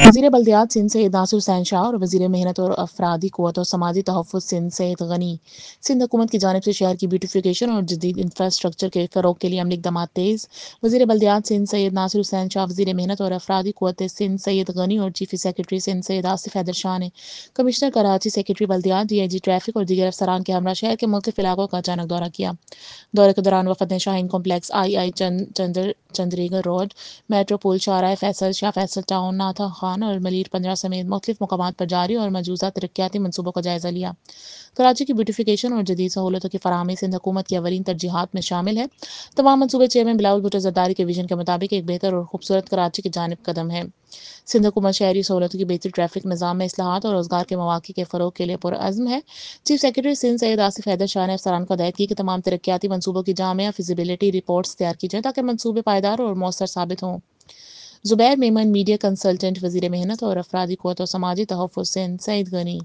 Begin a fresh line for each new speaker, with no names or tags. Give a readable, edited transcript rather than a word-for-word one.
وزیر بلدیات سندھ سید ناصر حسین شاہ اور وزیر محنت اور افرادی قوت اور سماجی تحفظ سندھ سید غنی سندھ حکومت کی جانب سے شہر کی بیوٹیفیکیشن اور جدید انفراسٹرکچر کے فروغ کے لیے عملی اقدامات تیز۔ وزیر بلدیات سندھ سید ناصر حسین شاہ، وزیر محنت اور افرادی قوت سندھ سید غنی اور چیف سیکرٹری سندھ سید آصف حیدر شاہ نے کمشنر کراچی، سیکرٹری بلدیات، ڈی آئی جی ٹریفک اور دیگر افسران کے ہمراہ شہر کے مختلف علاقوں کا اچانک دورہ کیا۔ دورے کے دوران وفد نے شاہین کمپلیکس، آئی چندریگر روڈ، میٹرو پول، شاہراہ فیصل، شاہ فیصل ٹاؤن، ناتھا خان اور ملیر 15 سمیت مختلف مقامات پر جاری اور مجوزہ ترقیاتی منصوبوں کا جائزہ لیا۔ کراچی کی بیوٹیفیکیشن اور جدید سہولتوں کی فراہمی سندھ حکومت کی اولین ترجیحات میں شامل ہے۔ تمام منصوبے چیئرمین بلاول بھٹو زرداری کے ویژن کے مطابق ایک بہتر اور خوبصورت کراچی کی جانب قدم ہے۔ سندھ حکومت شہری سہولتوں کی بہتری، ٹریفک نظام میں اصلاحات اور روزگار کے مواقع کے فروغ کے لیے پرعزم ہے۔ چیف سیکرٹری سندھ سید آصف حیدر شاہ نے افسران کو ہدایت کی کہ تمام ترقیاتی منصوبوں کی جامع فیزیبلٹی رپورٹس تیار کی جائیں تاکہ منصوبے پائیدار اور مؤثر ثابت ہوں۔ زبیر میمن، میڈیا کنسلٹنٹ، وزیر محنت اور افرادی قوت و سماجی تحفظ سندھ سید غنی۔